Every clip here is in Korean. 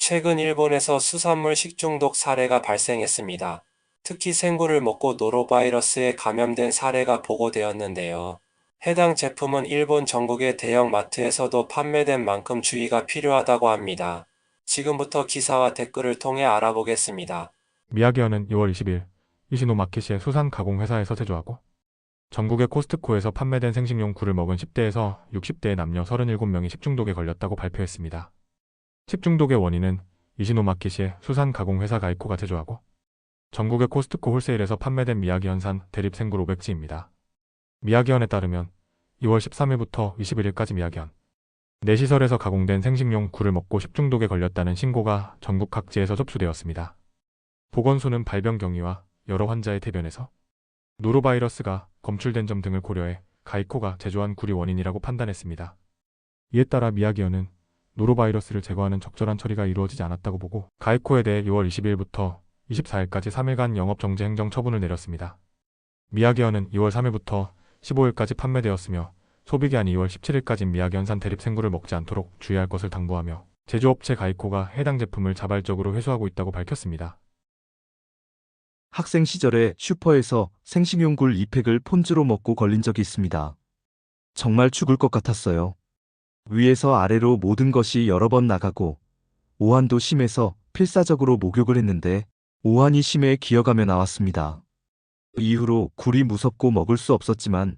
최근 일본에서 수산물 식중독 사례가 발생했습니다. 특히 생굴을 먹고 노로바이러스에 감염된 사례가 보고되었는데요. 해당 제품은 일본 전국의 대형 마트에서도 판매된 만큼 주의가 필요하다고 합니다. 지금부터 기사와 댓글을 통해 알아보겠습니다. 미야기현은 2월 20일 이시노마켓시의 수산 가공 회사에서 제조하고 전국의 코스트코에서 판매된 생식용 굴을 먹은 10대에서 60대의 남녀 37명이 식중독에 걸렸다고 발표했습니다. 식중독의 원인은 이시노마켓시의 수산 가공 회사 가이코가 제조하고 전국의 코스트코 홀세일에서 판매된 미야기현산 대립 생굴 500지입니다. 미야기현에 따르면 2월 13일부터 21일까지 미야기현 내 시설에서 가공된 생식용 굴을 먹고 식중독에 걸렸다는 신고가 전국 각지에서 접수되었습니다. 보건소는 발병 경위와 여러 환자의 대변에서 노로바이러스가 검출된 점 등을 고려해 가이코가 제조한 굴이 원인이라고 판단했습니다. 이에 따라 미야기현은 노로바이러스를 제거하는 적절한 처리가 이루어지지 않았다고 보고 가이코에 대해 6월 22일부터 24일까지 3일간 영업정지 행정 처분을 내렸습니다. 미야기현은 2월 3일부터 15일까지 판매되었으며 소비기한 2월 17일까지 미야기현산 대립 생굴을 먹지 않도록 주의할 것을 당부하며 제조업체 가이코가 해당 제품을 자발적으로 회수하고 있다고 밝혔습니다. 학생 시절에 슈퍼에서 생식용 굴 2팩을 폰즈로 먹고 걸린 적이 있습니다. 정말 죽을 것 같았어요. 위에서 아래로 모든 것이 여러 번 나가고 오한도 심해서 필사적으로 목욕을 했는데 오한이 심해 기어가며 나왔습니다. 이후로 굴이 무섭고 먹을 수 없었지만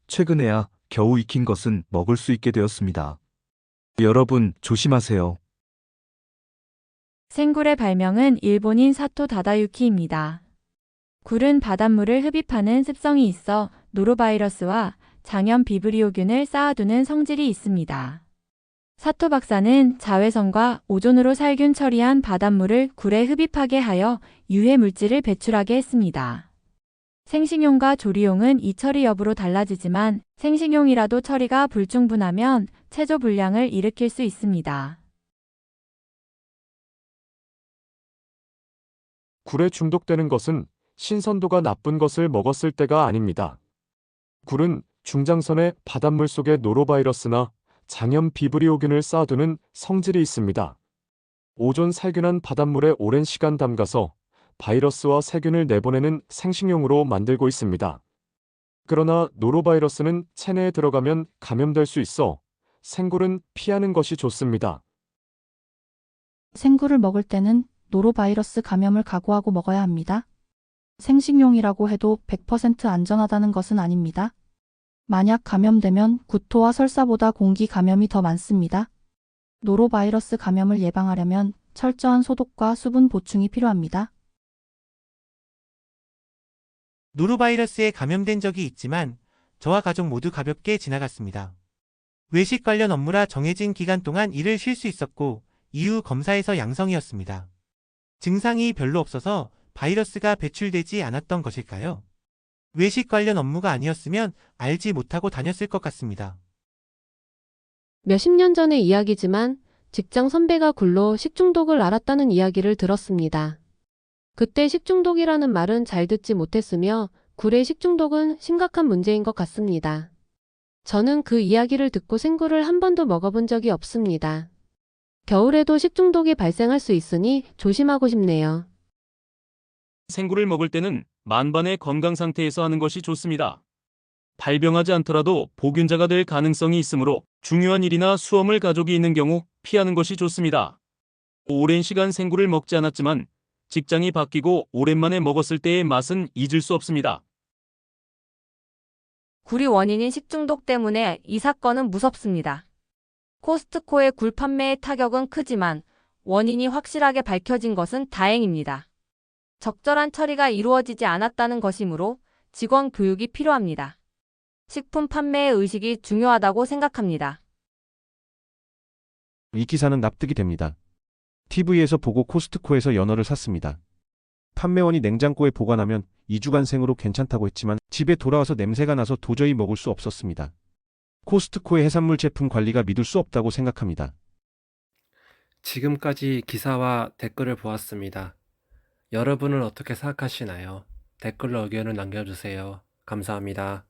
최근에야 겨우 익힌 것은 먹을 수 있게 되었습니다. 여러분 조심하세요. 생굴의 발명은 일본인 사토 다다유키입니다. 굴은 바닷물을 흡입하는 습성이 있어 노로바이러스와 장염 비브리오균을 쌓아두는 성질이 있습니다. 사토 박사는 자외선과 오존으로 살균 처리한 바닷물을 굴에 흡입하게 하여 유해 물질을 배출하게 했습니다. 생식용과 조리용은 이 처리 여부로 달라지지만 생식용이라도 처리가 불충분하면 체조 불량을 일으킬 수 있습니다. 굴에 중독되는 것은 신선도가 나쁜 것을 먹었을 때가 아닙니다. 굴은 중장선의 바닷물 속에 노로바이러스나 장염 비브리오균을 쌓아두는 성질이 있습니다. 오존 살균한 바닷물에 오랜 시간 담가서 바이러스와 세균을 내보내는 생식용으로 만들고 있습니다. 그러나 노로바이러스는 체내에 들어가면 감염될 수 있어 생굴은 피하는 것이 좋습니다. 생굴을 먹을 때는 노로바이러스 감염을 각오하고 먹어야 합니다. 생식용이라고 해도 100% 안전하다는 것은 아닙니다. 만약 감염되면 구토와 설사보다 공기 감염이 더 많습니다. 노로바이러스 감염을 예방하려면 철저한 소독과 수분 보충이 필요합니다. 노로바이러스에 감염된 적이 있지만 저와 가족 모두 가볍게 지나갔습니다. 외식 관련 업무라 정해진 기간 동안 일을 쉴 수 있었고 이후 검사에서 양성이었습니다. 증상이 별로 없어서 바이러스가 배출되지 않았던 것일까요? 외식 관련 업무가 아니었으면 알지 못하고 다녔을 것 같습니다. 몇십 년 전의 이야기지만 직장 선배가 굴로 식중독을 앓았다는 이야기를 들었습니다. 그때 식중독이라는 말은 잘 듣지 못했으며 굴의 식중독은 심각한 문제인 것 같습니다. 저는 그 이야기를 듣고 생굴을 한 번도 먹어본 적이 없습니다. 겨울에도 식중독이 발생할 수 있으니 조심하고 싶네요. 생굴을 먹을 때는 만반의 건강 상태에서 하는 것이 좋습니다. 발병하지 않더라도 보균자가 될 가능성이 있으므로 중요한 일이나 수험을 가족이 있는 경우 피하는 것이 좋습니다. 오랜 시간 생굴을 먹지 않았지만 직장이 바뀌고 오랜만에 먹었을 때의 맛은 잊을 수 없습니다. 굴이 원인인 식중독 때문에 이 사건은 무섭습니다. 코스트코의 굴 판매의 타격은 크지만 원인이 확실하게 밝혀진 것은 다행입니다. 적절한 처리가 이루어지지 않았다는 것이므로 직원 교육이 필요합니다. 식품 판매의 의식이 중요하다고 생각합니다. 이 기사는 납득이 됩니다. TV에서 보고 코스트코에서 연어를 샀습니다. 판매원이 냉장고에 보관하면 2주간 생으로 괜찮다고 했지만 집에 돌아와서 냄새가 나서 도저히 먹을 수 없었습니다. 코스트코의 해산물 제품 관리가 믿을 수 없다고 생각합니다. 지금까지 기사와 댓글을 보았습니다. 여러분은 어떻게 생각하시나요? 댓글로 의견을 남겨주세요. 감사합니다.